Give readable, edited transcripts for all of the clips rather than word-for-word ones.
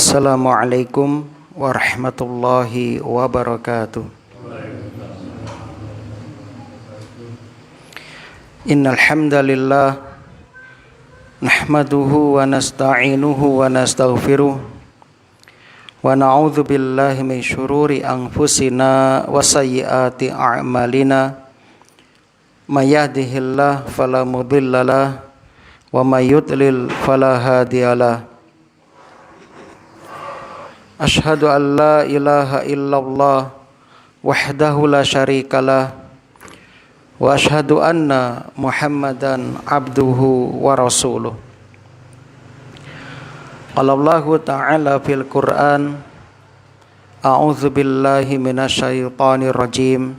Assalamualaikum warahmatullahi wabarakatuh. Innal hamdalillah nahmaduhu wa nasta'inuhu wa nastaghfiruh wa na'udzu billahi min syururi anfusina wa sayyiati a'malina may yahdihillahu fala mudhillalah wa may yudlil fala hadiyalah. Asyhadu an la ilaha illallah wahdahu la syarikalah wa asyhadu anna Muhammadan abduhu wa rasuluh. Qala Allahu ta'ala fil Qur'an, a'udzu billahi minasyaitonir rajim.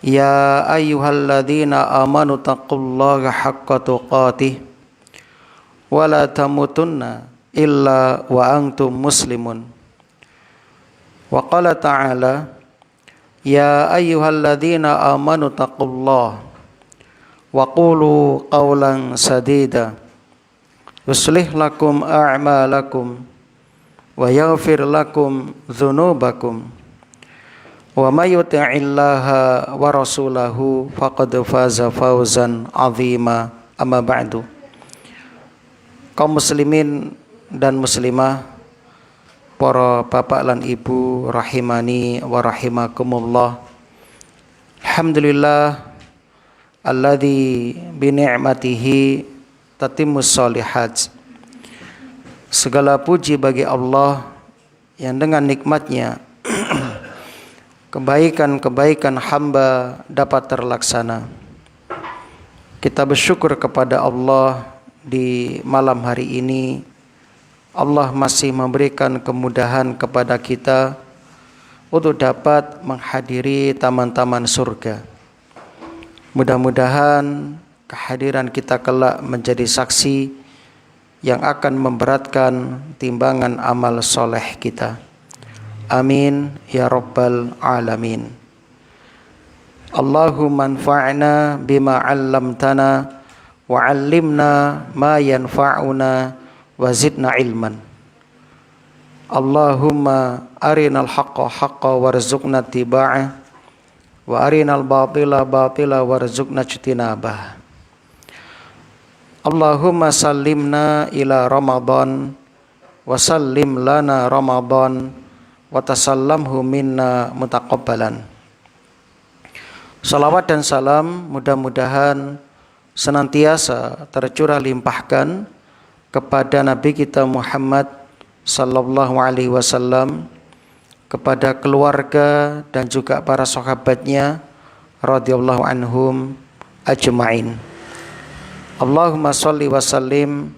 Ya ayyuhalladzina amanu taqullaha haqqa tuqatih wa la tamutunna illa wa antum muslimun. Wa qala ta'ala, ya ayyuhalladzina amanu taqullaha wa qulu qawlan sadida yuslih lakum a'malakum wa yaghfir lakum dzunubakum wa may yuti'illaha wa rasulahu faqad faza fawzan 'azima. Amma ba'du. Kaum muslimin dan muslimah, para bapak lan ibu rahimani wa rahimakumullah. Alhamdulillah alladzi bi ni'matihi tatimmus shalihat. Segala puji bagi Allah yang dengan nikmatnya kebaikan-kebaikan hamba dapat terlaksana. Kita bersyukur kepada Allah di malam hari ini. Allah masih memberikan kemudahan kepada kita untuk dapat menghadiri taman-taman surga. Mudah-mudahan kehadiran kita kelak menjadi saksi yang akan memberatkan timbangan amal soleh kita. Amin ya rabbal alamin. Allahumma anfa'na bima 'allamtana wa 'allimna ma yanfa'una wa zidna ilman. Allahumma arinal haqqa haqqa warzuqna tiba'ah wa arinal batila batila warzuqna ijtinabah. Allahumma sallimna ila Ramadan wa sallim lana Ramadan wa tasallamhu minna mutaqabbalan. Salawat dan salam mudah-mudahan senantiasa tercurah limpahkan kepada Nabi kita Muhammad sallallahu alaihi wasallam, kepada keluarga dan juga para sahabatnya radhiyallahu anhum ajma'in. Allahumma shalli wa sallim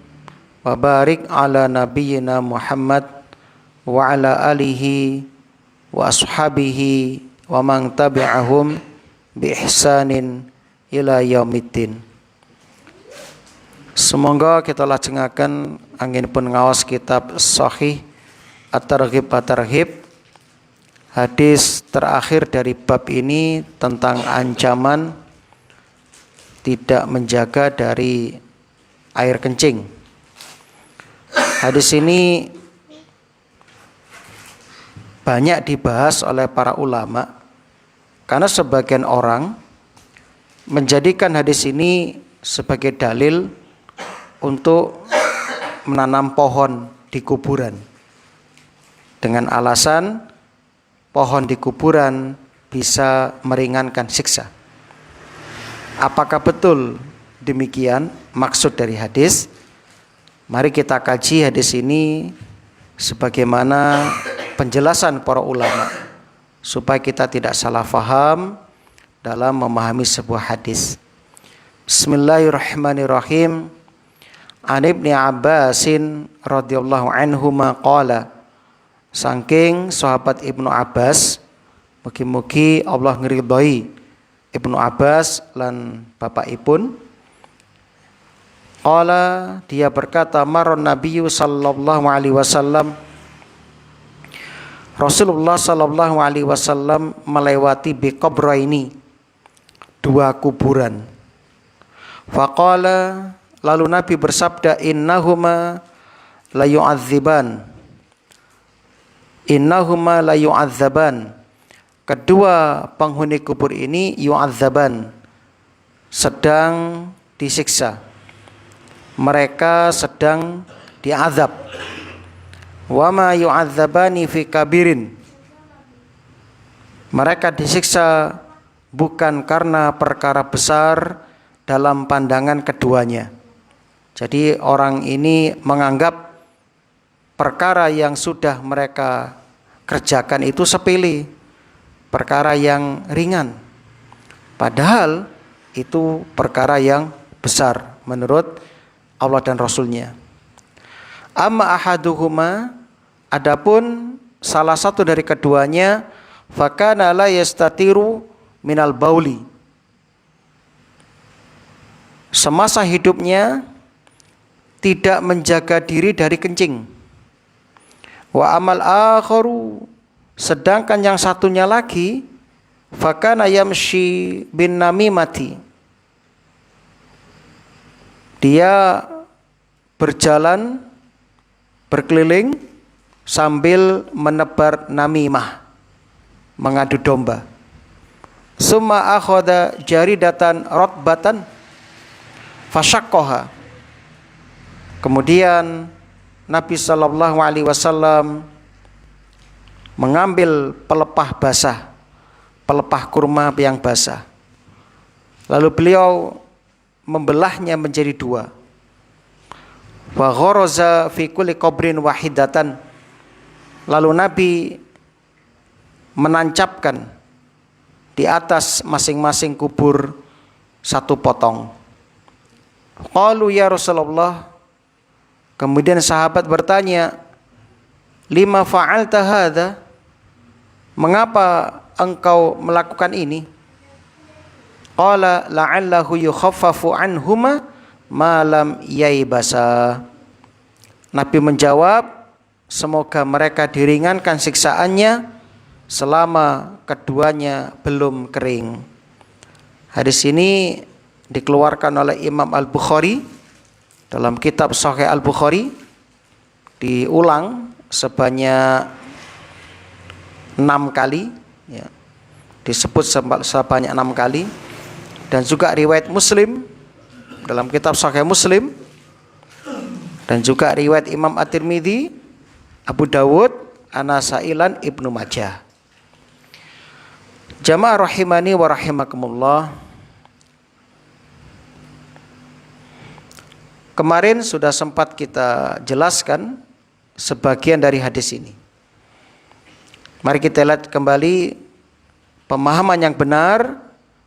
wa barik ala nabiyyina Muhammad wa ala alihi wa ashabihi wa man tabi'ahum bi ihsanin ila yaumiddin. Semoga kita lajengaken angin pun ngaos kitab Sahih At-Targhib At-Tarhib. Hadis terakhir dari bab ini tentang ancaman tidak menjaga dari air kencing. Hadis ini banyak dibahas oleh para ulama karena sebagian orang menjadikan hadis ini sebagai dalil untuk menanam pohon di kuburan dengan alasan pohon di kuburan bisa meringankan siksa. Apakah betul demikian maksud dari hadis? Mari kita kaji hadis ini sebagaimana penjelasan para ulama supaya kita tidak salah faham dalam memahami sebuah hadis. Bismillahirrahmanirrahim. An Ibnu Abbasin radhiyallahu anhuma qala, saking sahabat Ibnu Abbas, mugi-mugi Allah ngridhoi Ibnu Abbas lan bapakipun. Qala, dia berkata, maron nabiyyu sallallahu alaihi wasallam, Rasulullah sallallahu alaihi wasallam melewati bi qabraini, dua kuburan. Faqala, lalu Nabi bersabda, innahuma la yu'adziban, innahuma la yu'adzaban. Kedua penghuni kubur ini yu'adzaban, sedang disiksa. Mereka sedang diazab. Wa ma yu'adzabani fi kabirin. Mereka disiksa bukan karena perkara besar dalam pandangan keduanya. Jadi orang ini menganggap perkara yang sudah mereka kerjakan itu sepele, perkara yang ringan. Padahal itu perkara yang besar menurut Allah dan Rasulnya. Amma ahaduhuma, adapun salah satu dari keduanya, fakana la yastatiru minal bauli. Semasa hidupnya tidak menjaga diri dari kencing. Wa amal akharu, sedangkan yang satunya lagi, fakana yamshi bin namimati. Dia berjalan berkeliling sambil menebar namimah, mengadu domba. Summa akhadha jaridatan rotbatan fasyaqqaha. Kemudian Nabi sallallahu alaihi wasallam mengambil pelepah basah, pelepah kurma yang basah. Lalu beliau membelahnya menjadi dua. Wa gharaza fi kulli qabrin wahidatan. Lalu Nabi menancapkan di atas masing-masing kubur satu potong. Qalu ya Rasulullah. Kemudian sahabat bertanya, lima fa'alta hadza? Mengapa engkau melakukan ini? Qala la'allahu yukhaffafu anhuma ma lam yaibasa. Nabi menjawab, semoga mereka diringankan siksaannya selama keduanya belum kering. Hadis ini dikeluarkan oleh Imam Al-Bukhari dalam kitab Sahih Al-Bukhari, diulang sebanyak 6 kali, ya, disebut sebanyak 6 kali, dan juga riwayat Muslim dalam kitab Sahih Muslim, dan juga riwayat Imam At-Tirmidzi, Abu Dawud, An-Nasailan, Ibnu Majah. Jamaah rahimani wa rahimakumullah. Kemarin sudah sempat kita jelaskan sebagian dari hadis ini. Mari kita lihat kembali pemahaman yang benar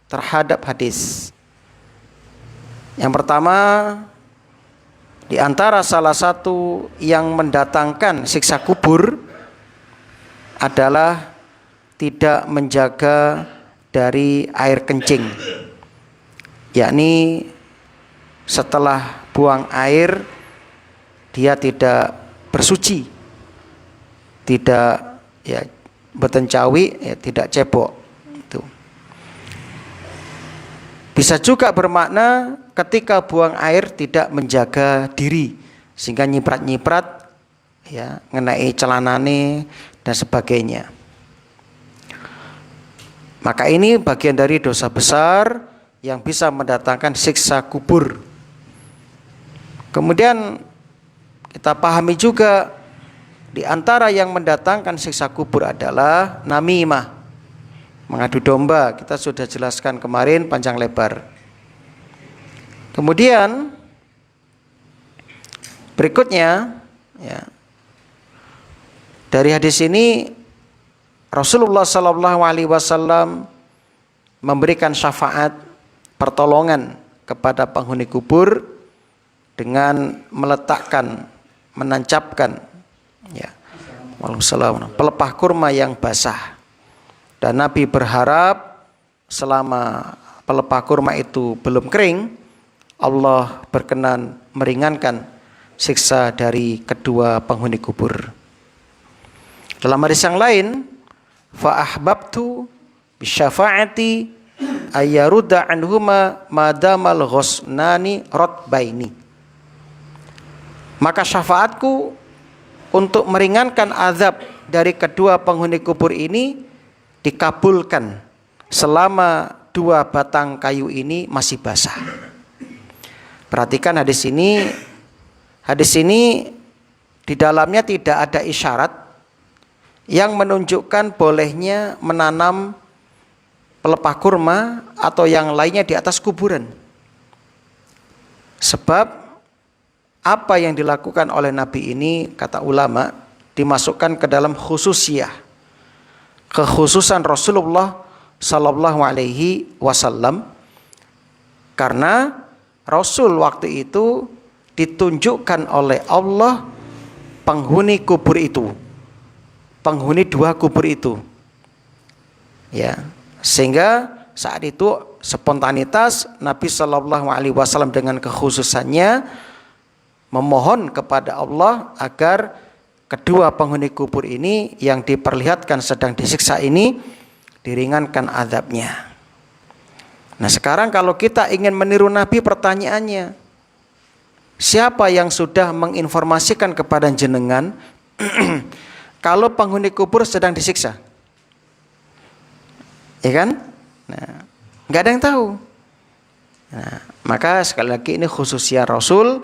terhadap hadis. Yang pertama, di antara salah satu yang mendatangkan siksa kubur adalah tidak menjaga dari air kencing, yakni setelah buang air dia tidak bersuci, tidak bertencawi, tidak cebok. Itu bisa juga bermakna ketika buang air tidak menjaga diri sehingga nyiprat-nyiprat, ngenai celanane dan sebagainya. Maka ini bagian dari dosa besar yang bisa mendatangkan siksa kubur. Kemudian kita pahami juga di antara yang mendatangkan siksa kubur adalah namimah, mengadu domba. Kita sudah jelaskan kemarin panjang lebar. Kemudian berikutnya, dari hadis ini Rasulullah sallallahu alaihi wasallam memberikan syafaat pertolongan kepada penghuni kubur dengan meletakkan, menancapkan pelepah kurma yang basah. Dan Nabi berharap selama pelepah kurma itu belum kering, Allah berkenan meringankan siksa dari kedua penghuni kubur. Dalam hadis yang lain, fa ahbabtu bisyafaati ayyarudda anhuma madamal ghusnani rotbaini. Maka syafaatku untuk meringankan azab dari kedua penghuni kubur ini dikabulkan selama dua batang kayu ini masih basah. Perhatikan hadis ini. Hadis ini di dalamnya tidak ada isyarat yang menunjukkan bolehnya menanam pelepah kurma atau yang lainnya di atas kuburan. Sebab apa yang dilakukan oleh Nabi ini, kata ulama, dimasukkan ke dalam khususiyah, kekhususan Rasulullah Sallallahu Alaihi Wasallam, karena Rasul waktu itu ditunjukkan oleh Allah penghuni kubur itu, penghuni dua kubur itu, ya, sehingga saat itu spontanitas Nabi Sallallahu Alaihi Wasallam dengan kekhususannya memohon kepada Allah agar kedua penghuni kubur ini yang diperlihatkan sedang disiksa ini diringankan azabnya. Nah, sekarang kalau kita ingin meniru Nabi, pertanyaannya, siapa yang sudah menginformasikan kepada jenengan kalau penghuni kubur sedang disiksa? Ya kan? Nah, nggak ada yang tahu. Nah, maka sekali lagi ini khususnya Rasul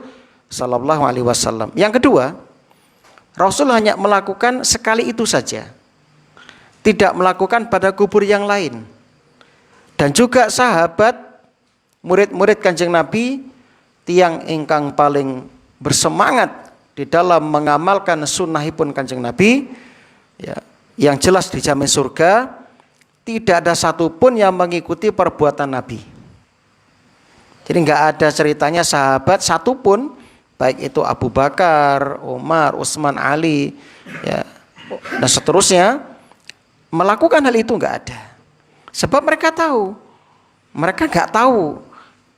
Sallallahu Alaihi Wasallam. Yang kedua, Rasul hanya melakukan sekali itu saja, tidak melakukan pada kubur yang lain. Dan juga sahabat, murid-murid Kanjeng Nabi, tiang ingkang paling bersemangat di dalam mengamalkan sunnahipun Kanjeng Nabi, ya, yang jelas dijamin surga, tidak ada satupun yang mengikuti perbuatan Nabi. Jadi nggak ada ceritanya sahabat satupun, baik itu Abu Bakar, Umar, Utsman, Ali, ya, dan seterusnya, melakukan hal itu nggak ada. Sebab mereka tahu, mereka nggak tahu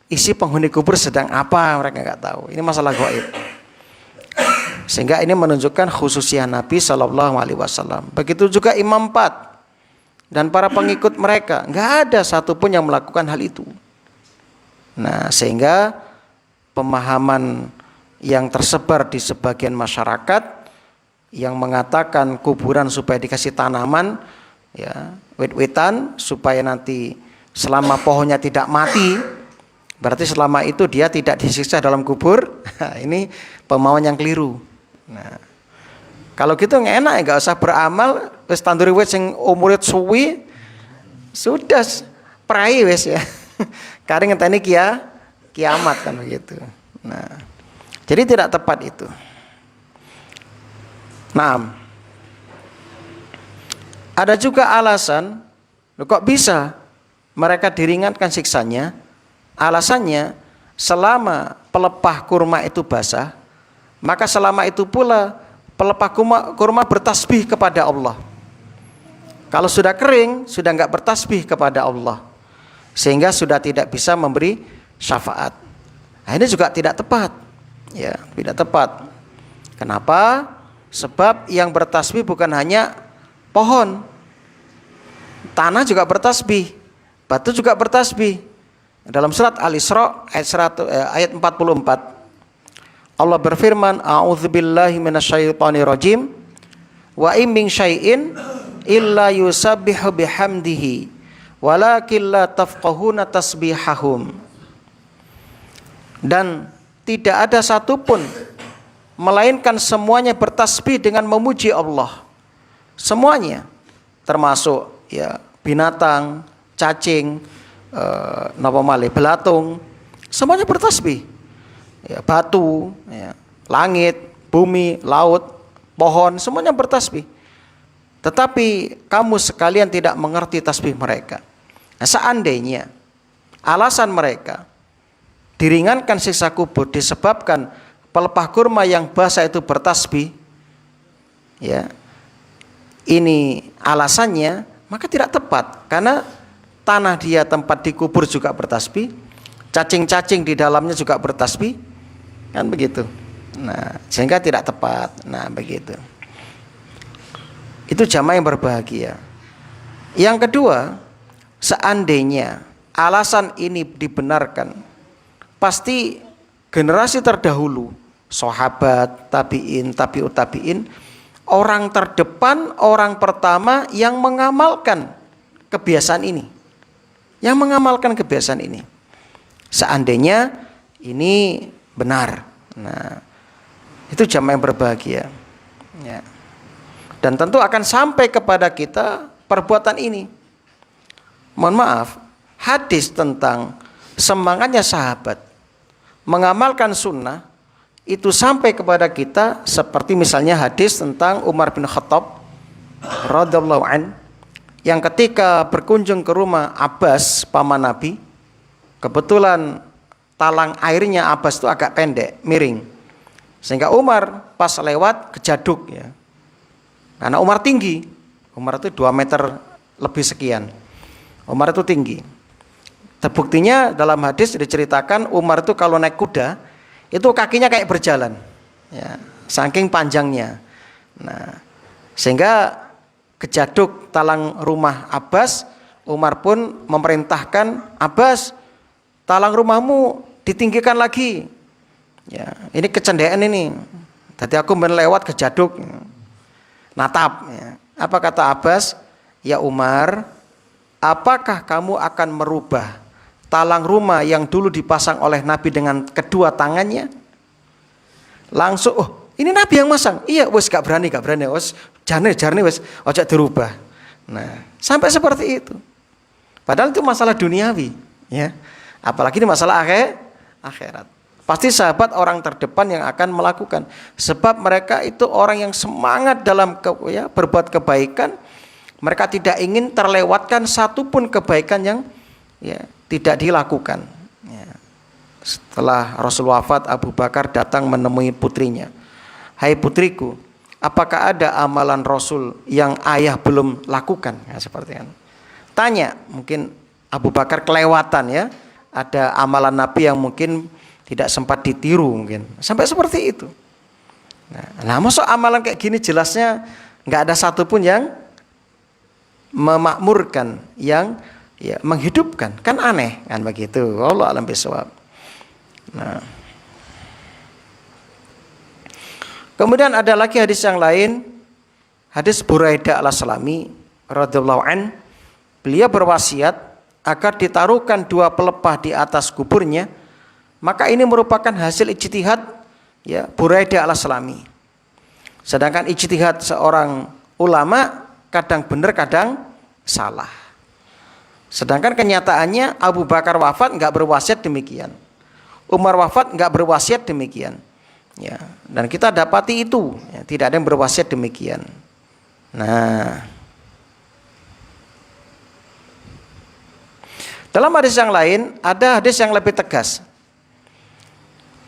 isi penghuni kubur sedang apa, mereka nggak tahu. Ini masalah gaib. Sehingga ini menunjukkan khususnya Nabi Sallallahu Alaihi Wasallam. Begitu juga Imam 4 dan para pengikut mereka, nggak ada satupun yang melakukan hal itu. Nah, sehingga pemahaman yang tersebar di sebagian masyarakat yang mengatakan kuburan supaya dikasih tanaman, ya, wit-witan supaya nanti selama pohonnya tidak mati, berarti selama itu dia tidak disiksa dalam kubur. Ini pemahaman yang keliru. Nah, kalau gitu nggak enak ya, nggak usah beramal, wis tanduri wis sing umure suwi, sudah prai wis ya. Kari ngenteni kiamat kan begitu. Nah, jadi tidak tepat itu. Nah, ada juga alasan, kok bisa mereka diringankan siksanya? Alasannya, selama pelepah kurma itu basah, maka selama itu pula pelepah kurma bertasbih kepada Allah. Kalau sudah kering, sudah enggak bertasbih kepada Allah, sehingga sudah tidak bisa memberi syafaat. Nah, ini juga tidak tepat, ya, tidak tepat. Kenapa? Sebab yang bertasbih bukan hanya pohon, tanah juga bertasbih, batu juga bertasbih. Dalam surat Al-Isra ayat 44, Allah berfirman, a'udzubillahi minasyaitonirrajim, wa in min syai'in illa yusabbihu bihamdihi walakin la tafqahuna tasbihahum. Dan tidak ada satupun melainkan semuanya bertasbih dengan memuji Allah. Semuanya, termasuk ya binatang, cacing, belatung, semuanya bertasbih. Ya, batu, ya, langit, bumi, laut, pohon, semuanya bertasbih. Tetapi kamu sekalian tidak mengerti tasbih mereka. Nah, seandainya alasan mereka diringankan siksa kubur disebabkan pelepah kurma yang basah itu bertasbih, ya, ini alasannya, maka tidak tepat, karena tanah dia tempat dikubur juga bertasbih, cacing-cacing di dalamnya juga bertasbih, kan begitu. Nah, sehingga tidak tepat. Nah, begitu. Itu jamaah yang berbahagia. Yang kedua, seandainya alasan ini dibenarkan, pasti generasi terdahulu sahabat, tabi'in, tabi'ut tabi'in, orang terdepan, orang pertama yang mengamalkan kebiasaan ini. Yang mengamalkan kebiasaan ini. Seandainya ini benar. Nah, itu jamaah yang berbahagia. Ya. Dan tentu akan sampai kepada kita perbuatan ini. Mohon maaf, hadis tentang semangatnya sahabat mengamalkan sunnah itu sampai kepada kita seperti misalnya hadis tentang Umar bin Khattab radhiyallahu an yang ketika berkunjung ke rumah Abbas paman Nabi, kebetulan talang airnya Abbas itu agak pendek, miring, sehingga Umar pas lewat kejaduk ya. Karena Umar tinggi, Umar itu 2 meter lebih sekian. Umar itu tinggi. Terbuktinya dalam hadis diceritakan Umar itu kalau naik kuda itu kakinya kayak berjalan, ya, saking panjangnya. Nah, sehingga kejaduk talang rumah Abbas, Umar pun memerintahkan Abbas, talang rumahmu ditinggikan lagi. Ya, ini kecendean ini. Tadi aku melewat kejaduk, natap. Ya. Apa kata Abbas? Ya Umar, apakah kamu akan merubah talang rumah yang dulu dipasang oleh Nabi dengan kedua tangannya? Langsung, oh ini Nabi yang masang. Iya, wes gak berani, wes jarne wes ojo dirubah. Nah, sampai seperti itu. Padahal itu masalah duniawi, ya. Apalagi ini masalah akhirat. Pasti sahabat orang terdepan yang akan melakukan. Sebab mereka itu orang yang semangat dalam berbuat kebaikan. Mereka tidak ingin terlewatkan satupun kebaikan yang tidak dilakukan. Ya. Setelah Rasul wafat, Abu Bakar datang menemui putrinya. Hai putriku, apakah ada amalan Rasul yang ayah belum lakukan? Ya, seperti itu. Tanya, mungkin Abu Bakar kelewatan ya. Ada amalan Nabi yang mungkin tidak sempat ditiru mungkin. Sampai seperti itu. Nah, masuk amalan kayak gini jelasnya nggak ada satupun yang memakmurkan, yang menghidupkan, kan aneh kan begitu. Wallahu a'lam bishawab. Nah, kemudian ada lagi hadis yang lain, hadis Buraidah al-Aslami radhiyallahu an, beliau berwasiat agar ditaruhkan 2 pelepah di atas kuburnya. Maka ini merupakan hasil ijtihad ya Buraidah al-Aslami. Sedangkan ijtihad seorang ulama kadang benar kadang salah. Sedangkan kenyataannya Abu Bakar wafat enggak berwasiat demikian. Umar wafat enggak berwasiat demikian. Ya, dan kita dapati itu ya, tidak ada yang berwasiat demikian. Nah, dalam hadis yang lain ada hadis yang lebih tegas.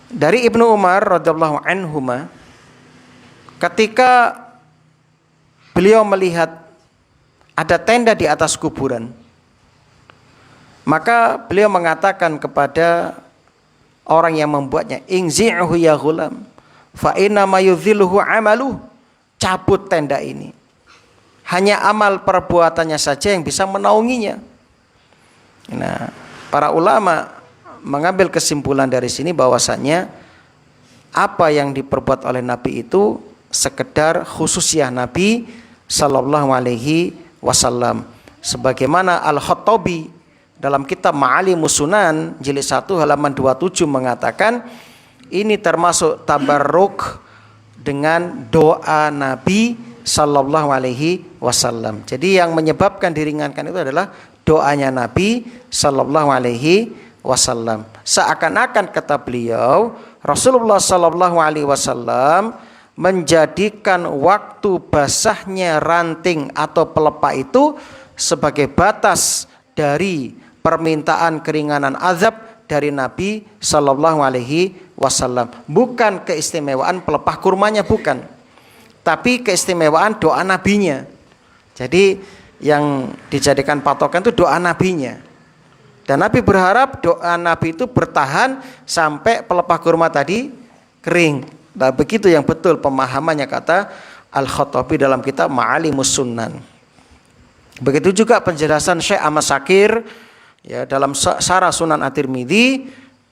Dari Ibnu Umar radhiyallahu anhuma, ketika beliau melihat ada tenda di atas kuburan, maka beliau mengatakan kepada orang yang membuatnya, ingzi'hu ya ghulam, fa inna ma yudhilluhu amaluh, cabut tenda ini. Hanya amal perbuatannya saja yang bisa menaunginya. Nah, para ulama mengambil kesimpulan dari sini bahwasannya apa yang diperbuat oleh Nabi itu sekedar khususiyah Nabi sallallahu alaihi wasallam. Sebagaimana Al-Khattabi dalam kitab Ma'alimus Sunan jilid 1 halaman 27 mengatakan ini termasuk tabarruk dengan doa Nabi sallallahu alaihi wasallam. Jadi yang menyebabkan diringankan itu adalah doanya Nabi sallallahu alaihi wasallam. Seakan-akan kata beliau, Rasulullah sallallahu alaihi wasallam menjadikan waktu basahnya ranting atau pelepah itu sebagai batas dari permintaan keringanan azab dari Nabi sallallahu alaihi wasallam. Bukan keistimewaan pelepah kurmanya, bukan. Tapi keistimewaan doa nabinya. Jadi yang dijadikan patokan itu doa nabinya. Dan Nabi berharap doa Nabi itu bertahan sampai pelepah kurma tadi kering. Nah, begitu yang betul pemahamannya kata Al-Khattabi dalam kitab Ma'alimus Sunan. Begitu juga penjelasan Syekh Ahmad Syakir ya dalam Syarah Sunan At-Tirmidzi,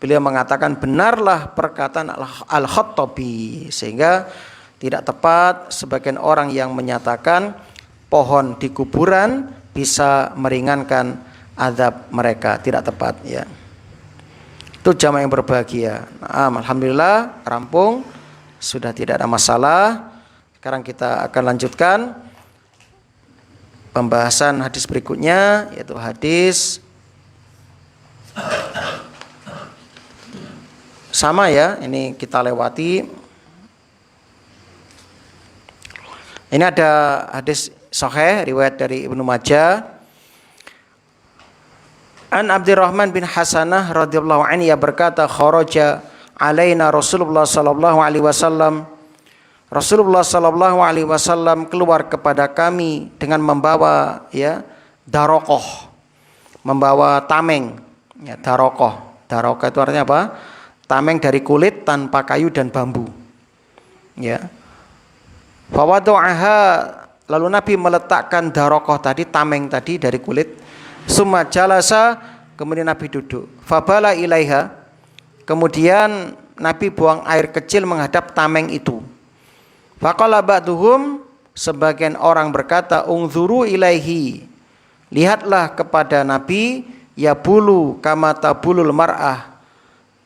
beliau mengatakan benarlah perkataan Al-Khattabi, sehingga tidak tepat sebagian orang yang menyatakan pohon di kuburan bisa meringankan azab mereka. Tidak tepat ya. Itu jamaah yang berbahagia. Alhamdulillah rampung, sudah tidak ada masalah. Sekarang kita akan lanjutkan pembahasan hadis berikutnya, yaitu hadis sama ya, ini kita lewati. Ini ada hadis sahih riwayat dari Ibnu Majah. An Abdurrahman bin Hasanah radhiyallahu anhu, ia berkata, kharaja alaina Rasulullah sallallahu alaihi wasallam. Rasulullah sallallahu alaihi wasallam keluar kepada kami dengan membawa ya darokoh, membawa tameng. Ya, darokoh itu artinya apa? Tameng dari kulit tanpa kayu dan bambu. Ya. Fawadu'aha, lalu Nabi meletakkan darokoh tadi, tameng tadi dari kulit. Summa jalasa, kemudian Nabi duduk. Fabala ilaiha, kemudian Nabi buang air kecil menghadap tameng itu. Faqala ba'duhum, sebagian orang berkata, ungzuru ilaihi, lihatlah kepada Nabi, ya bulu kama tabulul mar'ah,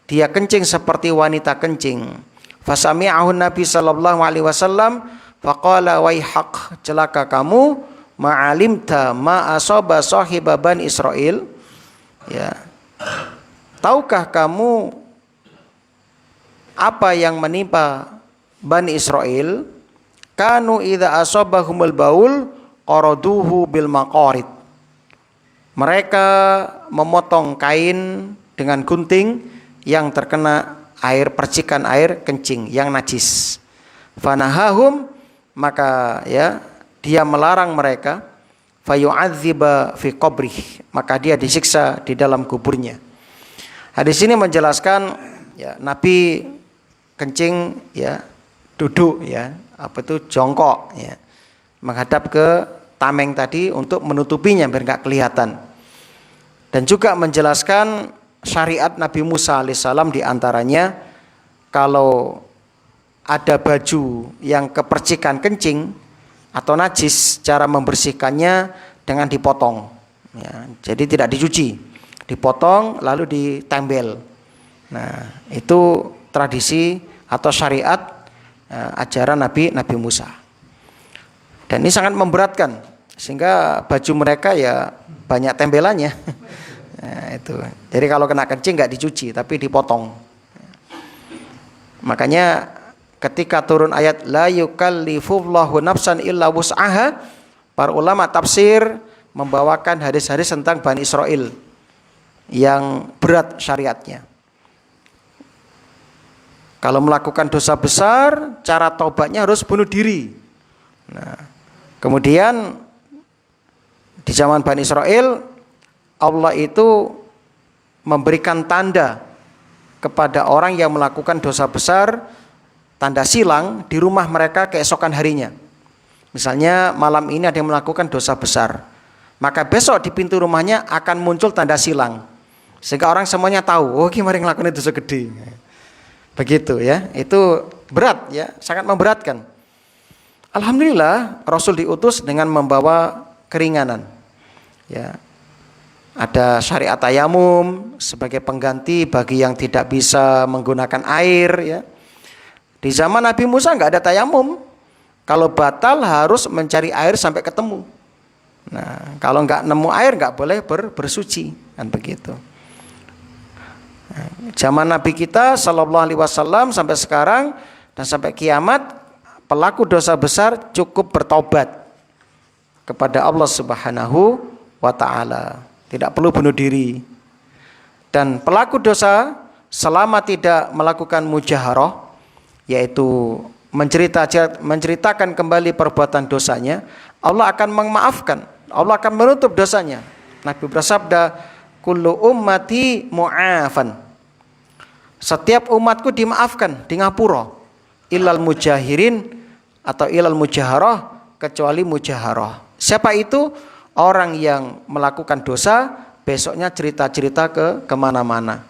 dia kencing seperti wanita kencing. Fasami'ahu Nabi sallallahu alaihi wasallam faqala waihaq, celaka kamu, ma'alimta ma asaba sahiba Bani Israil. Ya. Tahukah kamu apa yang menimpa Bani Israil? Kanu idza asabahumul baul qaraduhu bil maqarid. Mereka memotong kain dengan gunting yang terkena air, percikan air kencing yang najis. Fanahahum, maka ya dia melarang mereka. Fayu'adziba fi qabrih, maka dia disiksa di dalam kuburnya. Hadis ini menjelaskan ya Nabi kencing ya duduk ya, apa itu jongkok ya, menghadap ke tameng tadi untuk menutupinya biar enggak kelihatan. Dan juga menjelaskan syariat Nabi Musa alaihissalam, diantaranya kalau ada baju yang kepercikan kencing atau najis, cara membersihkannya dengan dipotong ya, jadi tidak dicuci, dipotong lalu ditembel. Nah itu tradisi atau syariat ajaran Nabi Musa, dan ini sangat memberatkan sehingga baju mereka ya banyak tembelannya. Nah, itu. Jadi kalau kena kencing nggak dicuci tapi dipotong. Makanya ketika turun ayat la yukallifullahu nafsan illa wus'aha, para ulama tafsir membawakan hadis-hadis tentang Bani Israil yang berat syariatnya. Kalau melakukan dosa besar, cara taubatnya harus bunuh diri. Nah, kemudian di zaman Bani Israil, Allah itu memberikan tanda kepada orang yang melakukan dosa besar, tanda silang di rumah mereka keesokan harinya. Misalnya malam ini ada yang melakukan dosa besar, maka besok di pintu rumahnya akan muncul tanda silang, sehingga orang semuanya tahu, oh gimana ngelakuin dosa gede. Begitu ya, itu berat ya, sangat memberatkan. Alhamdulillah Rasul diutus dengan membawa keringanan. Ya. Ada syariat tayamum sebagai pengganti bagi yang tidak bisa menggunakan air ya. Di zaman Nabi Musa enggak ada tayamum. Kalau batal harus mencari air sampai ketemu. Nah, kalau enggak nemu air enggak boleh bersuci, kan begitu. Nah, zaman Nabi kita sallallahu alaihi wasallam sampai sekarang dan sampai kiamat, pelaku dosa besar cukup bertobat kepada Allah Subhanahu wa taala. Tidak perlu bunuh diri. Dan pelaku dosa selama tidak melakukan mujaharah, yaitu menceritakan kembali perbuatan dosanya, Allah akan memaafkan, Allah akan menutup dosanya. Nabi bersabda, kullu ummati mu'afan, setiap umatku dimaafkan di ngapura, ilal mujahirin atau ilal mujaharah, kecuali mujaharah. Siapa itu? Orang yang melakukan dosa besoknya cerita-cerita ke kemana-mana.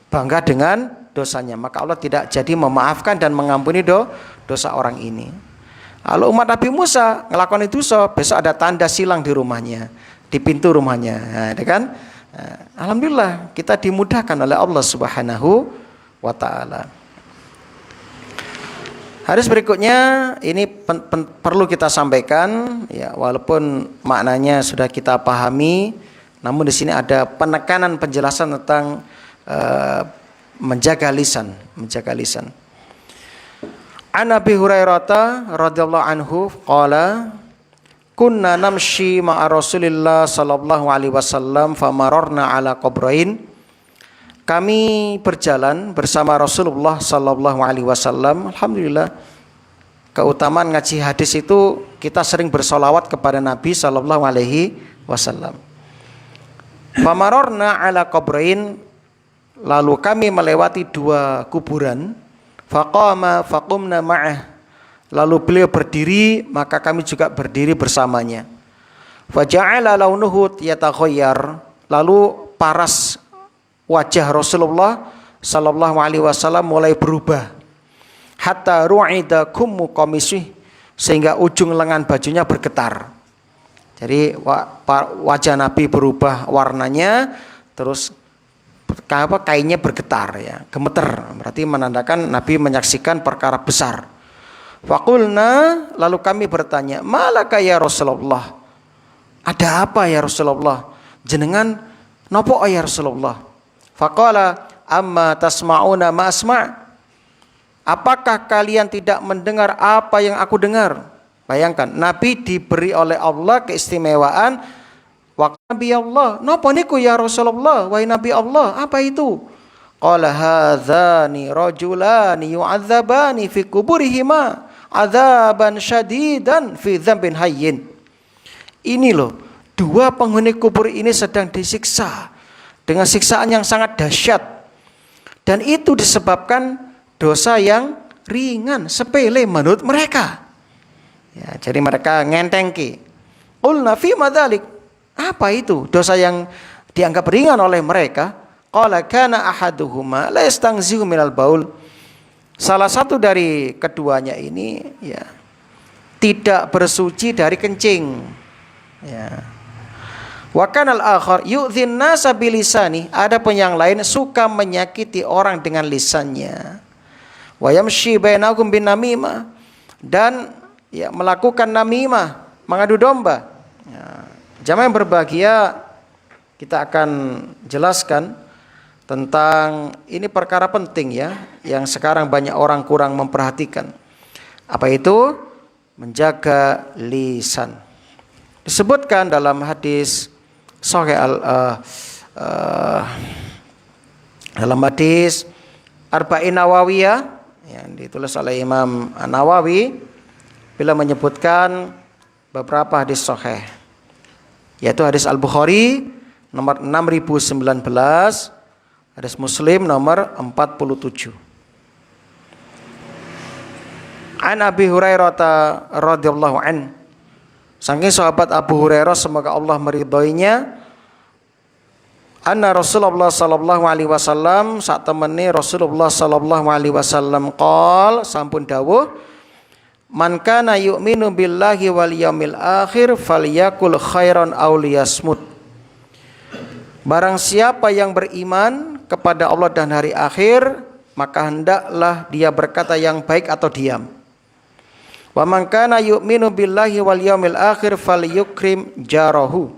bangga dengan dosanya, maka Allah tidak jadi memaafkan dan mengampuni dosa orang ini. Kalau umat Nabi Musa ngelakukan itu, besok ada tanda silang di rumahnya, di pintu rumahnya, nah, kan? Alhamdulillah kita dimudahkan oleh Allah Subhanahu wa taala. Hadis berikutnya ini perlu kita sampaikan ya, walaupun maknanya sudah kita pahami, namun di sini ada penekanan penjelasan tentang menjaga lisan. An Abi Hurairah radhiyallahu anhu qala kunna namshi ma'a Rasulillah sallallahu alaihi wasallam famararna ala qabrain. Kami berjalan bersama Rasulullah sallallahu alaihi wasallam. Alhamdulillah, keutamaan ngaji hadis itu kita sering bersolawat kepada Nabi sallallahu alaihi wasallam. Famararna ala qabrain, lalu kami melewati 2 kuburan. Faqumna ma'ah, lalu beliau berdiri, maka kami juga berdiri bersamanya. Faja'ala launuhu yatakhayyar, lalu paras wajah Rasulullah sallallahu alaihi wasallam mulai berubah. Hatta ru'ida kummu qamisih, sehingga ujung lengan bajunya bergetar. Jadi wajah Nabi berubah warnanya, terus kainnya bergetar ya, gemeter, berarti menandakan Nabi menyaksikan perkara besar. Faqulna, lalu kami bertanya, malaka ya Rasulullah, ada apa ya Rasulullah, jenengan nopo ya Rasulullah? Faqala amma tasma'una ma asma', apakah kalian tidak mendengar apa yang aku dengar? Bayangkan, Nabi diberi oleh Allah keistimewaan. Wa Nabi Allah, napa niku ya Rasulullah, wahai Nabi Allah, apa itu? Qala hadzani rajulani yu'adzabani fi kuburihima adzaban syadidan fi dzambin hayyin. Ini loh, 2 penghuni kubur ini sedang disiksa dengan siksaan yang sangat dahsyat, dan itu disebabkan dosa yang ringan, sepele menurut mereka. Ya, jadi mereka ngentengki. Qulna fi madzalik, apa itu dosa yang dianggap ringan oleh mereka? Qala kana ahaduhuma la yastangzihu minal baul. Salah satu dari keduanya ini ya tidak bersuci dari kencing. Ya. Wa kana al-akhar yu'dhin nasa bilisani, ada pun yang lain suka menyakiti orang dengan lisannya. Wa yamshi bainahum bin namimah, dan ya melakukan namimah, mengadu domba. Ya. Jamaah yang berbahagia, kita akan jelaskan tentang ini perkara penting ya, yang sekarang banyak orang kurang memperhatikan. Apa itu? Menjaga lisan. Disebutkan dalam hadis Sahih dalam hadis Arba'in Nawawiyah yang ditulis oleh Imam Nawawi, bila menyebutkan beberapa hadis sahih, yaitu hadis Al-Bukhari nomor 6019, hadis Muslim nomor 47. An Abi Hurairah radhiyallahu an, saking sahabat Abu Hurairah semoga Allah meridhoinya, anna Rasulullah sallallahu alaihi wasallam, saat temani Rasulullah sallallahu alaihi wasallam qol, sampun dawuh, man kana yu'minu billahi wal yaumil akhir falyakul khairan aw liyasmut. Barang siapa yang beriman kepada Allah dan hari akhir, maka hendaklah dia berkata yang baik atau diam. Wa man kana yu'minu billahi wal yaumil akhir falyukrim jarahu.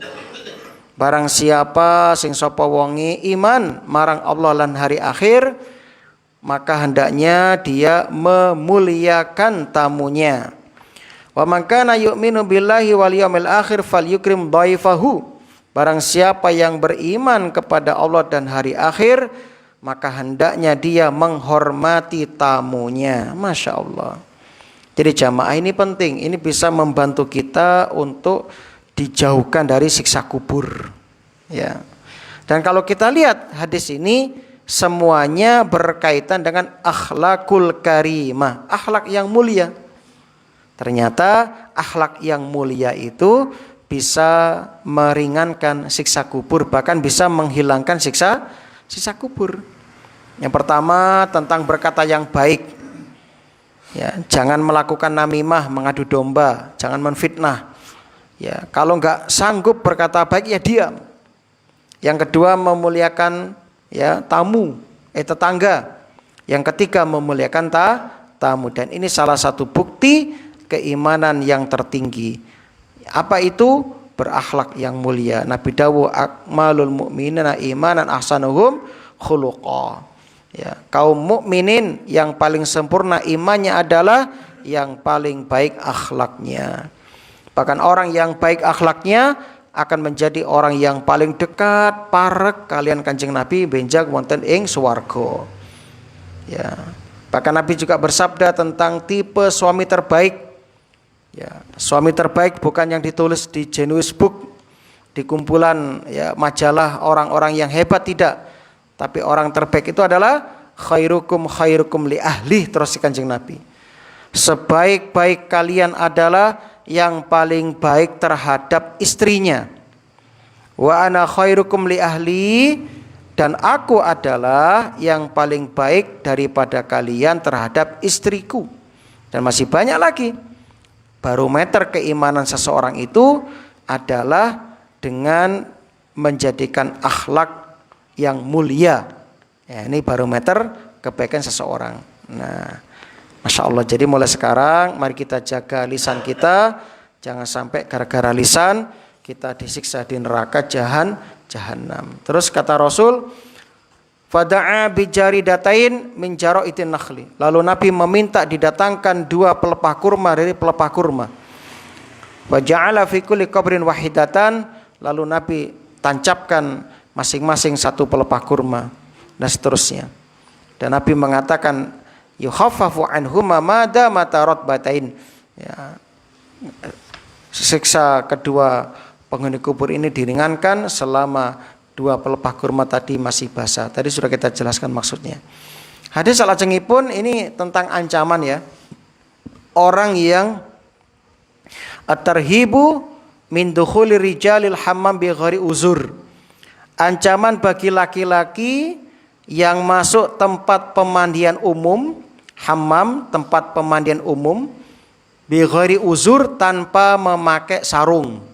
Barang siapa sing sapa wonge iman marang Allah lan hari akhir, maka hendaknya dia memuliakan tamunya. Wa man kana yu'minu billahi wal yaumil akhir falyukrim dhaifahu. Barang siapa yang beriman kepada Allah dan hari akhir, maka hendaknya dia menghormati tamunya. Masya Allah. Jadi jamaah ini penting, ini bisa membantu kita untuk dijauhkan dari siksa kubur. Ya. Dan kalau kita lihat hadis ini, semuanya berkaitan dengan akhlakul karimah, akhlak yang mulia. Ternyata akhlak yang mulia itu bisa meringankan siksa kubur, bahkan bisa menghilangkan siksa kubur. Yang pertama tentang berkata yang baik. Ya, jangan melakukan namimah, mengadu domba, jangan menfitnah. Ya, kalau enggak sanggup berkata baik ya diam. Yang kedua memuliakan ya tetangga. Yang ketiga memuliakan tamu, dan ini salah satu bukti keimanan yang tertinggi. Apa itu? Berakhlak yang mulia. Nabi dawuh akmalul mu'minina imanan ahsanuhum khuluqa. Ya, kaum mukminin yang paling sempurna imannya adalah yang paling baik akhlaknya. Bahkan orang yang baik akhlaknya akan menjadi orang yang paling dekat parek kalian Kanjeng Nabi benjang wonten ing swarga. Ya. Bahkan Nabi juga bersabda tentang tipe suami terbaik. Ya, suami terbaik bukan yang ditulis di Genius Book, di kumpulan ya majalah orang-orang yang hebat, tidak. Tapi orang terbaik itu adalah khairukum li ahli, terus Kanjeng Nabi. Sebaik-baik kalian adalah yang paling baik terhadap istrinya. Wa ana khairukum li ahli, dan aku adalah yang paling baik daripada kalian terhadap istriku. Dan masih banyak lagi. Barometer keimanan seseorang itu adalah dengan menjadikan akhlak yang mulia. Ya, ini barometer kebaikan seseorang. Nah, Masya Allah. Jadi mulai sekarang mari kita jaga lisan kita. Jangan sampai gara-gara lisan kita disiksa di neraka jahanam. Terus kata Rasul, fada'a bijaridatain min jaraitin nakhli. Lalu Nabi meminta didatangkan 2 pelepah kurma dari pelepah kurma. Wa ja'ala fi kulli qabrin wahidatan. Lalu Nabi tancapkan masing-masing 1 pelepah kurma dan seterusnya. Dan Nabi mengatakan yukhaffafu anhuma madama taratbatain. Ya. Siksa kedua penghuni kubur ini diringankan selama 2 pelepah kurma tadi masih basah. Tadi sudah kita jelaskan maksudnya. Hadis salajengipun ini tentang ancaman ya. Orang yang at-tarhibu min dukhuli rijalil hammam bi ghairi uzur. Ancaman bagi laki-laki yang masuk tempat pemandian umum, hammam, tempat pemandian umum, bi ghairi uzur, tanpa memakai sarung.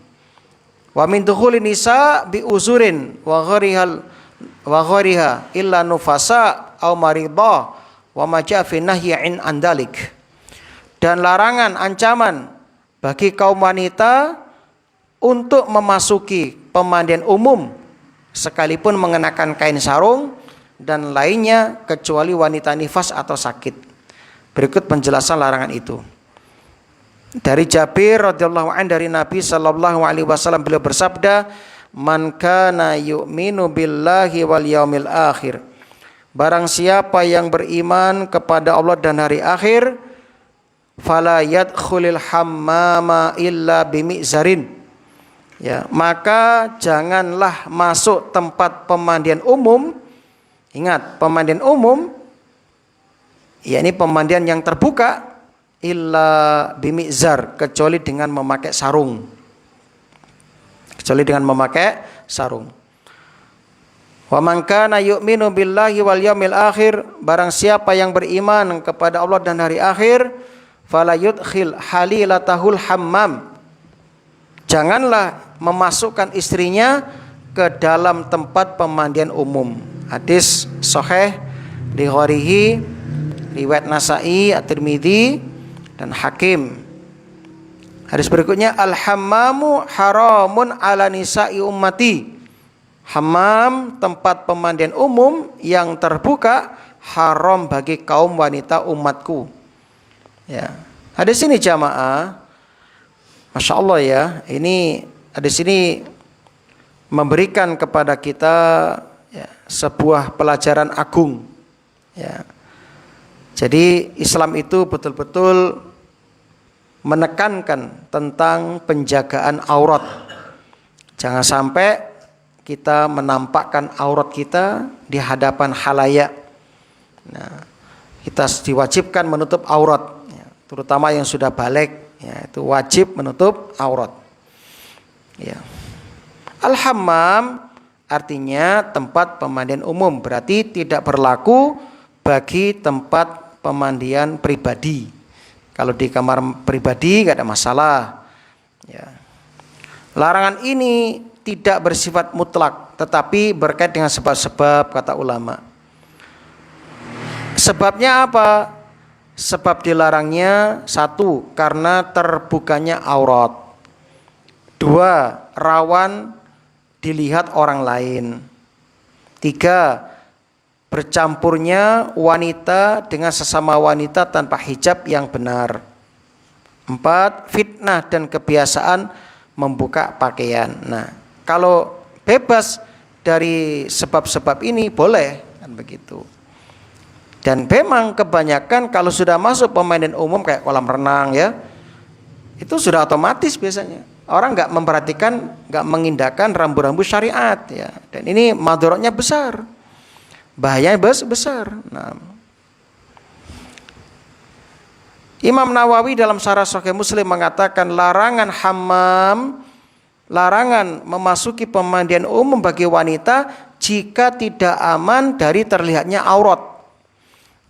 Wa min dukhulin nisa bi uzurin wa ghariha illa nufasa aw maridah wa ma ja'a fi nahyin an dalik. Dan larangan ancaman bagi kaum wanita untuk memasuki pemandian umum sekalipun mengenakan kain sarung dan lainnya kecuali wanita nifas atau sakit. Berikut penjelasan larangan itu. Dari Jabir radhiyallahu anhu dari Nabi sallallahu alaihi wasallam, beliau bersabda, "Man kana yu'minu billahi wal yaumil akhir." Barang siapa yang beriman kepada Allah dan hari akhir, fala yadkhulul hammama illa bimi'zarin. Ya, maka janganlah masuk tempat pemandian umum. Ingat, pemandian umum yakni pemandian yang terbuka, illa bimizar, kecuali dengan memakai sarung. Kecuali dengan memakai sarung. Wa man kana yu'minu billahi wal yaumil akhir, barang siapa yang beriman kepada Allah dan hari akhir, fala yudkhil halilatahul hammam. Janganlah memasukkan istrinya ke dalam tempat pemandian umum. Hadis sahih di Gharihi, riwayat Nasa'i, At-Tirmidzi dan Hakim. Hadis berikutnya, al-hammamu haramun ala nisa'i ummati. Hammam, tempat pemandian umum yang terbuka, haram bagi kaum wanita umatku. Ya. Hadis ini jamaah, Masya Allah ya, ini hadis ini memberikan kepada kita ya, sebuah pelajaran agung. Ya. Jadi Islam itu betul-betul menekankan tentang penjagaan aurat. Jangan sampai kita menampakkan aurat kita di hadapan khalayak. Nah, kita diwajibkan menutup aurat, ya, terutama yang sudah balik, ya, itu wajib menutup aurat. Ya. Al-hammam artinya tempat pemandian umum, berarti tidak berlaku bagi tempat pemandian pribadi. Kalau di kamar pribadi nggak ada masalah. Ya. Larangan ini tidak bersifat mutlak, tetapi berkait dengan sebab-sebab, kata ulama. Sebabnya apa? Sebab dilarangnya, satu, karena terbukanya aurat. Dua, rawan dilihat orang lain. Tiga, bercampurnya wanita dengan sesama wanita tanpa hijab yang benar. Empat, fitnah dan kebiasaan membuka pakaian. Nah, kalau bebas dari sebab-sebab ini boleh, kan begitu. Dan memang kebanyakan kalau sudah masuk pemandian umum kayak kolam renang ya, itu sudah otomatis biasanya. Orang nggak memperhatikan, nggak mengindahkan rambu-rambu syariat ya. Dan ini madharatnya besar, bahayanya besar. Nah, Imam Nawawi dalam Syarah Sahih Muslim mengatakan larangan hammam, larangan memasuki pemandian umum bagi wanita jika tidak aman dari terlihatnya aurat.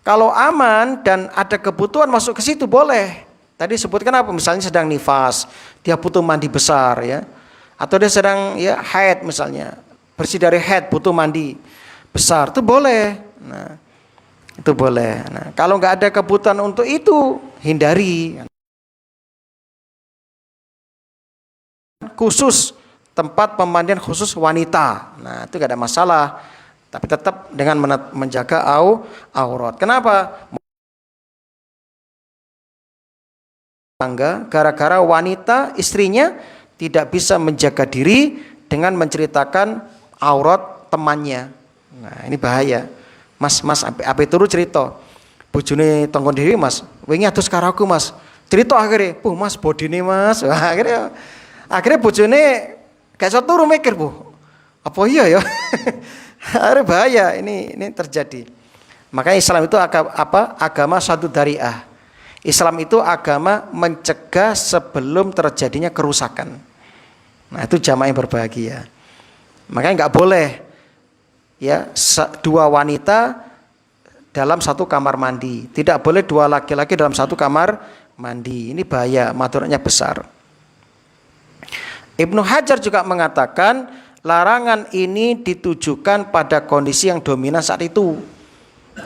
Kalau aman dan ada kebutuhan masuk ke situ boleh. Tadi sebutkan apa? Misalnya sedang nifas, dia butuh mandi besar ya. Atau dia sedang ya haid misalnya, bersih dari haid butuh mandi besar, itu boleh. Nah, itu boleh. Nah, kalau nggak ada kebutuhan untuk itu, hindari. Khusus tempat pemandian khusus wanita. Nah, itu nggak ada masalah. Tapi tetap dengan menjaga aurat. Kenapa? Gara-gara wanita istrinya tidak bisa menjaga diri dengan menceritakan aurat temannya. Nah, ini bahaya. Mas, apa turu cerita. Bojone tongkon dhewe Mas, wingi atus karo aku Mas. Cerita akhirnya, Mas bodine Mas." Wah, akhirnya bojone gak iso turu mikir, apa iya ya? Akhirnya bahaya ini terjadi. Makanya Islam itu agama satu dariah. Islam itu agama mencegah sebelum terjadinya kerusakan. Nah, itu jamaah yang berbahagia. Makanya nggak boleh ya dua wanita dalam satu kamar mandi. Tidak boleh dua laki-laki dalam satu kamar mandi. Ini bahaya, madharatnya besar. Ibnu Hajar juga mengatakan larangan ini ditujukan pada kondisi yang dominan saat itu,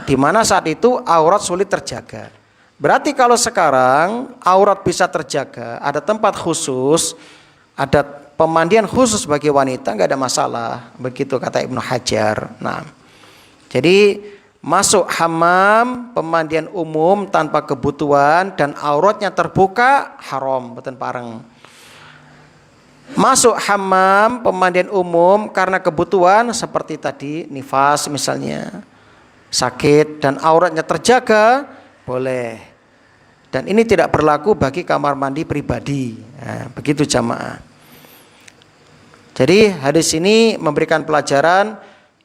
di mana saat itu aurat sulit terjaga. Berarti kalau sekarang aurat bisa terjaga, ada tempat khusus, ada pemandian khusus bagi wanita, nggak ada masalah. Begitu kata Ibnu Hajar. Nah, jadi masuk hammam, pemandian umum tanpa kebutuhan dan auratnya terbuka, haram, boten pareng. Masuk hammam, pemandian umum karena kebutuhan seperti tadi nifas misalnya, sakit dan auratnya terjaga, boleh. Dan ini tidak berlaku bagi kamar mandi pribadi. Nah, begitu jamaah. Jadi hadis ini memberikan pelajaran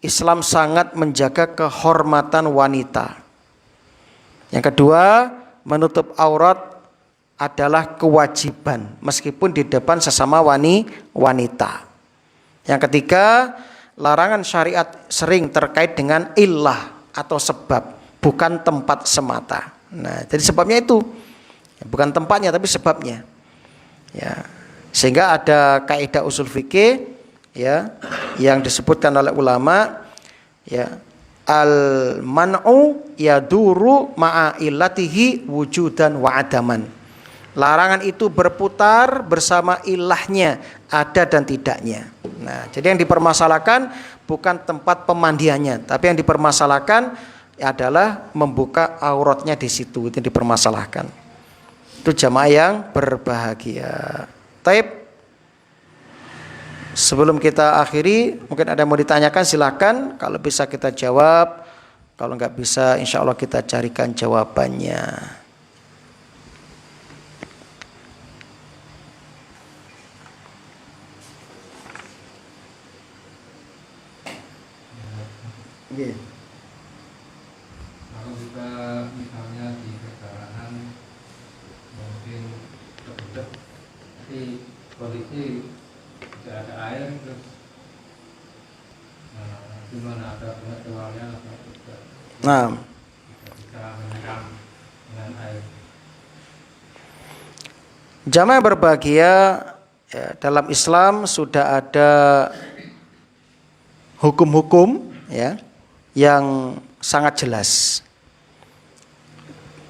Islam sangat menjaga kehormatan wanita. Yang kedua, menutup aurat adalah kewajiban meskipun di depan sesama wanita. Yang ketiga, larangan syariat sering terkait dengan illah atau sebab, bukan tempat semata. Nah, jadi sebabnya itu bukan tempatnya tapi sebabnya. Ya. Sehingga ada kaidah usul fikih ya yang disebutkan oleh ulama ya, al man'u yaduru ma'a illatihi wujudan wa adaman. Larangan itu berputar bersama ilahnya, ada dan tidaknya. Nah, jadi yang dipermasalahkan bukan tempat pemandiannya, tapi yang dipermasalahkan adalah membuka auratnya di situ, itu yang dipermasalahkan. Itu jamaah yang berbahagia. Taib. Sebelum kita akhiri, mungkin ada yang mau ditanyakan, silakan. Kalau bisa kita jawab, kalau nggak bisa, insya Allah kita carikan jawabannya. Kalau kita misalnya di perjalanan mungkin kebetulan tapi kondisi tidak ada air terus gimana, ada pengetahuannya atau tidak? Nah, Bisa menyiram dengan air. jamaah berbahagia, ya, dalam Islam sudah ada hukum-hukum, ya, yang sangat jelas.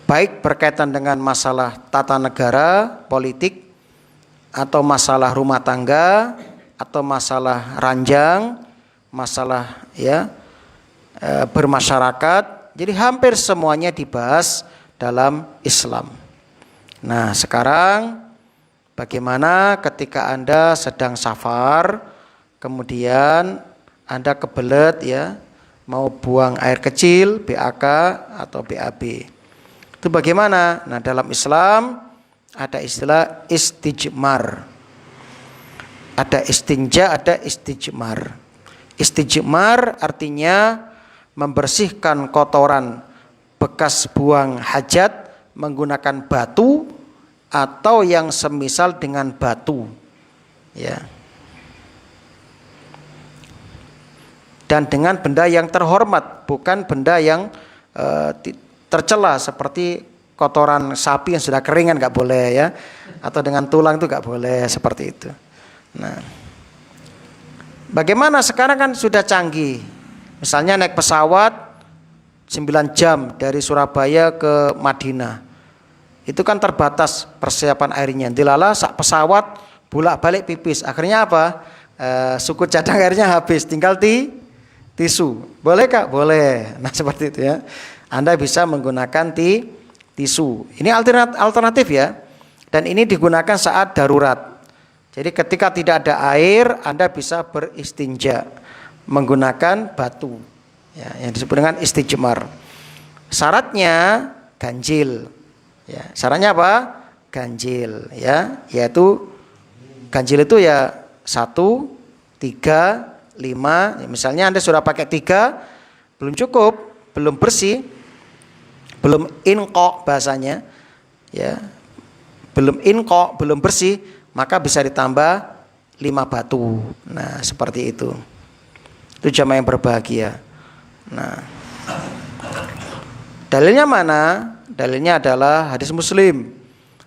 Baik berkaitan dengan masalah tata negara, politik, atau masalah rumah tangga, atau masalah ranjang, masalah, ya, bermasyarakat. Jadi hampir semuanya dibahas dalam Islam. Nah, sekarang bagaimana ketika Anda sedang safar, kemudian Anda kebelet, ya, mau buang air kecil, BAK atau BAB. Itu bagaimana? Nah, dalam Islam ada istilah istijmar. Ada istinja, ada istijmar. Istijmar artinya membersihkan kotoran bekas buang hajat menggunakan batu atau yang semisal dengan batu, ya. Dan dengan benda yang terhormat, bukan benda yang tercela seperti kotoran sapi yang sudah kering kan nggak boleh, ya, atau dengan tulang itu nggak boleh seperti itu. Nah, bagaimana sekarang kan sudah canggih, misalnya naik pesawat 9 jam dari Surabaya ke Madinah, itu kan terbatas persiapan airnya. Dilala sak pesawat bolak-balik pipis, akhirnya apa? Suku cadang airnya habis, tinggal tisu. Boleh Kak? Boleh. Nah, seperti itu, ya. Anda bisa menggunakan tisu. Ini alternatif, ya. Dan ini digunakan saat darurat. Jadi ketika tidak ada air, Anda bisa beristinja menggunakan batu, ya, yang disebut dengan istijmar. Syaratnya ganjil, ya. Syaratnya apa? Ganjil, ya, yaitu ganjil itu ya 1, 3, 5. Ya, misalnya Anda sudah pakai 3, belum cukup, belum bersih, belum inqo bahasanya, ya, belum inqo, belum bersih, maka bisa ditambah 5 batu. Nah, seperti itu. Itu jamaah yang berbahagia. Nah, dalilnya mana? Dalilnya adalah hadis Muslim.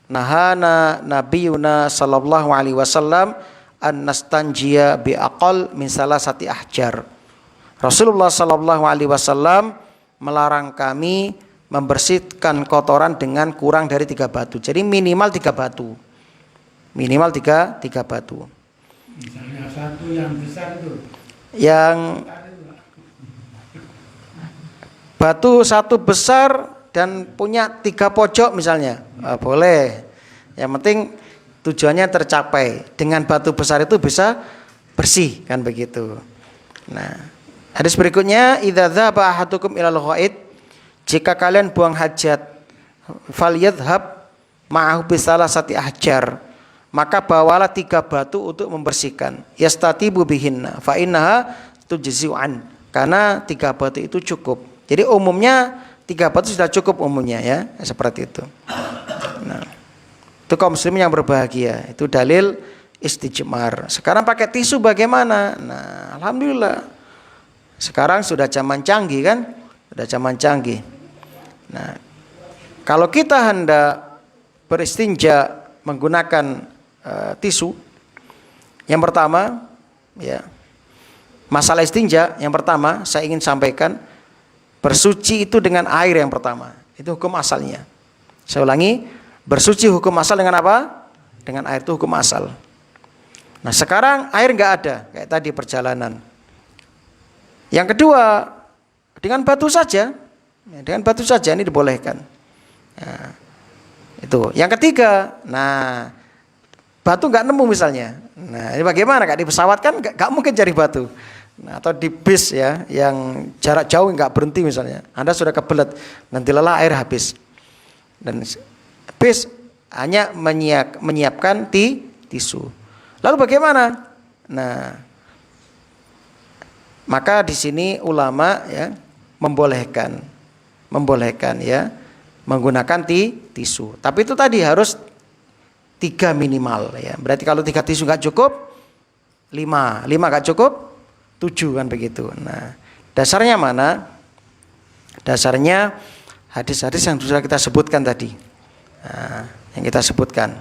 Nahana nabiyuna sallallahu alaihi wasallam an nastanjiya bi aqal min salasati ahjar. Rasulullah sallallahu alaihi wasallam melarang kami membersihkan kotoran dengan kurang dari 3 batu. Jadi minimal 3 batu. Minimal 3 batu. Misalnya satu yang besar itu. Yang batu satu besar dan punya 3 pojok misalnya, boleh. Yang penting tujuannya tercapai. Dengan batu besar itu bisa bersih, kan begitu. Nah, hadis berikutnya, idza dzaba ahadukum ilal ghaid, jika kalian buang hajat, falyadhhab ma'ahu bisalasati ahjar, maka bawalah 3 batu untuk membersihkan. Yastatibu bihinna fa innaha tujzi'an, karena 3 batu itu cukup. Jadi umumnya 3 batu sudah cukup umumnya, ya, seperti itu. Nah, itu kaum muslimin yang berbahagia. Itu dalil istijmar. Sekarang pakai tisu bagaimana? Nah, alhamdulillah. Sekarang sudah zaman canggih, kan? Sudah zaman canggih. Nah, kalau kita hendak beristinja menggunakan tisu, yang pertama, ya, masalah istinja yang pertama saya ingin sampaikan, bersuci itu dengan air yang pertama. Itu hukum asalnya. Saya ulangi, bersuci hukum asal dengan apa? Dengan air, itu hukum asal. Nah, sekarang air nggak ada, kayak tadi perjalanan. Yang kedua, dengan batu saja. Dengan batu saja ini dibolehkan. Nah, itu. Yang ketiga, nah, batu nggak nemu misalnya. Nah, ini bagaimana? Kak, di pesawat kan nggak mungkin cari batu. Nah, atau di bis, ya, yang jarak jauh nggak berhenti misalnya. Anda sudah kebelet, nanti lelah air habis. Dan bis hanya menyiapkan tisu. Lalu bagaimana? Nah, maka di sini ulama, ya, membolehkan, ya, menggunakan tisu. Tapi itu tadi harus 3 minimal, ya. Berarti kalau 3 tisu nggak cukup, 5 nggak cukup, 7, kan begitu. Nah, Dasarnya mana? Dasarnya hadis-hadis yang sudah kita sebutkan tadi. Nah, yang kita sebutkan.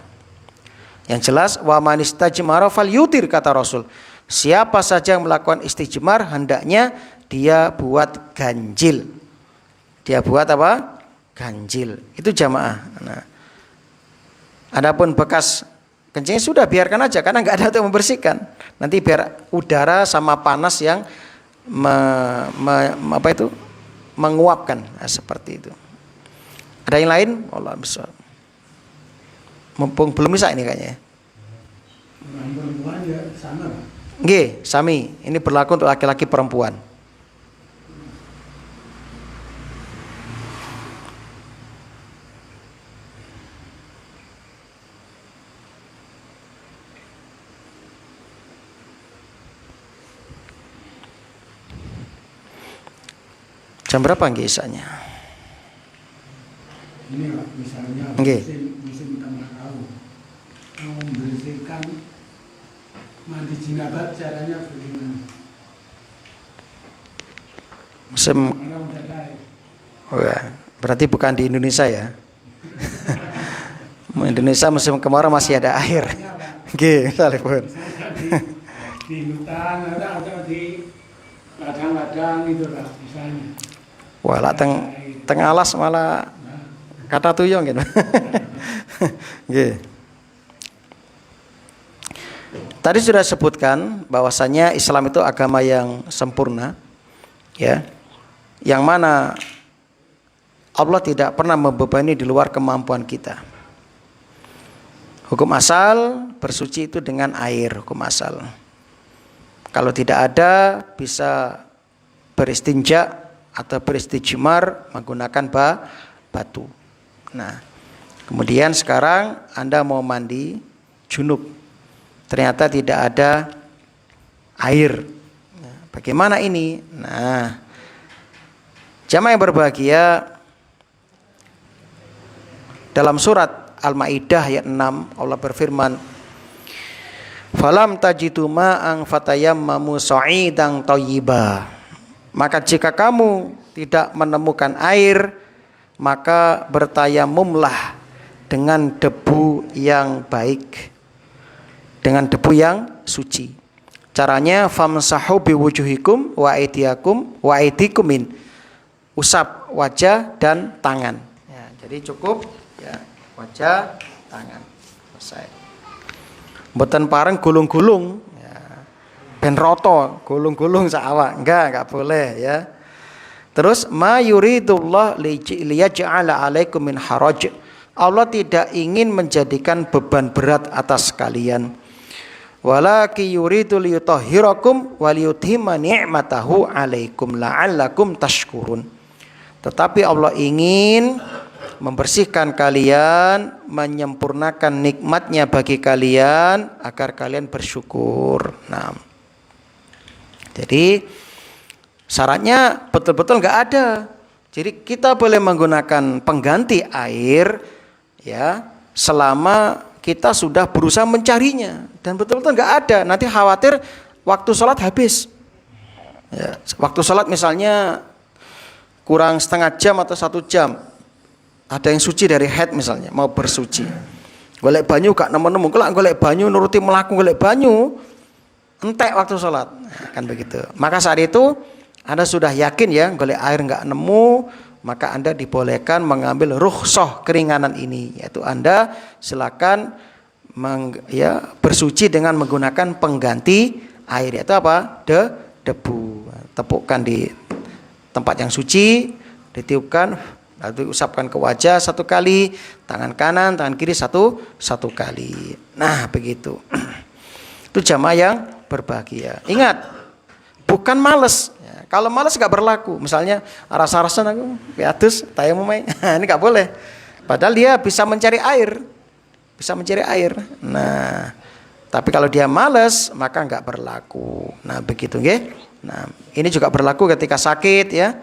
Yang jelas wa man istajmara falyutir, kata Rasul. Siapa saja yang melakukan istijmar hendaknya dia buat ganjil. Dia buat apa? Ganjil. Itu jamaah. Nah, adapun bekas kencingnya sudah biarkan aja karena nggak ada untuk membersihkan. Nanti biar udara sama panas yang menguapkan. Nah, seperti itu. Ada yang lain? Allah besar. Mumpung belum bisa ini kayaknya. Orang perempuan ya sama, Pak. Nggih, sami. Ini berlaku untuk laki-laki perempuan. Jam berapa nggih isanya? Ini Pak, misalnya Nggih. musim kemarau, mau membersihkan mandi jinabat caranya bagaimana? Musim, Karena udah ada air. oh ya, berarti bukan di Indonesia ya. Indonesia musim kemarau masih ada air. Nggih, telepon. Misalnya di hutan atau di ladang-ladang itu lah misalnya. Wah, lah teng alas malah kata tuyong gitu. Nggih. Tadi sudah sebutkan bahwasanya Islam itu agama yang sempurna, ya, yang mana Allah tidak pernah membebani di luar kemampuan kita. Hukum asal bersuci itu dengan air, hukum asal. Kalau tidak ada bisa beristinja atau beristijmar menggunakan batu. Nah, kemudian sekarang Anda mau mandi junub, ternyata tidak ada air. Nah, bagaimana ini? Nah, jamaah yang berbahagia, dalam surat Al-Maidah ayat 6 Allah berfirman, "Falam tajidu ma'an fatayammamu sa'idan thayyiba." Maka jika kamu tidak menemukan air, maka bertayamumlah dengan debu yang baik, dengan debu yang suci. Caranya famsahu biwujuhikum wa aydiyakum wa aydikumin. Usap wajah dan tangan. Ya, jadi cukup ya, wajah, tangan. Selesai. Mboten pareng gulung-gulung, ya. Ben roto, gulung-gulung sak awak. Enggak boleh ya. Terus ma yuridullah liyaj'ala 'alaikum min haraj. Allah tidak ingin menjadikan beban berat atas kalian. Walaki yuridu liyutahhirakum wa liyutimma ni'matahu 'alaikum la'allakum tashkurun. Tetapi Allah ingin membersihkan kalian, menyempurnakan nikmatnya bagi kalian agar kalian bersyukur. Nah, jadi syaratnya betul-betul nggak ada. Jadi kita boleh menggunakan pengganti air ya selama kita sudah berusaha mencarinya dan betul-betul nggak ada. Nanti khawatir waktu sholat habis. Ya, waktu sholat misalnya kurang setengah jam atau 1 jam. Ada yang suci dari haid misalnya, mau bersuci. Golek banyu gak nemu-nemu, kelak golek banyu nuruti melaku golek banyu, entek waktu sholat. Nah, kan begitu. Maka saat itu Anda sudah yakin ya, golek air gak nemu, maka Anda dibolehkan mengambil rukhsah keringanan ini, yaitu Anda silakan bersuci dengan menggunakan pengganti air, yaitu apa? Debu. Tepukkan di tempat yang suci, ditiupkan, lalu usapkan ke wajah 1 kali, tangan kanan, tangan kiri satu kali. Nah, begitu. Itu jamaah yang berbahagia. Ingat, bukan males. Ya, kalau males nggak berlaku. Misalnya rasa-rasan aku piatus, tayamum ini nggak boleh. Padahal dia bisa mencari air, Nah, tapi kalau dia males maka nggak berlaku. Nah, begitu, nggih. Nah, ini juga berlaku ketika sakit ya,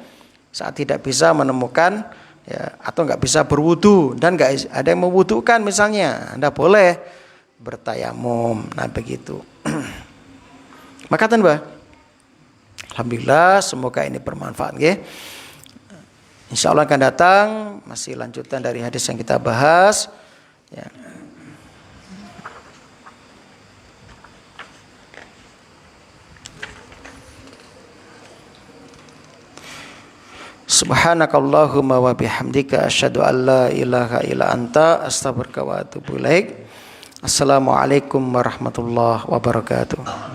saat tidak bisa menemukan ya, atau nggak bisa berwudu dan nggak ada yang mewudukan misalnya, Anda boleh bertayamum. Nah, begitu. Makatan bah, Alhamdulillah, semoga ini bermanfaat nggih. Insyaallah akan datang masih lanjutan dari hadis yang kita bahas ya. Subhanakallahumma wa bihamdika asyhadu an la ilaha illa anta astaghfiruka wa atubu ilaik. Assalamualaikum warahmatullahi wabarakatuh.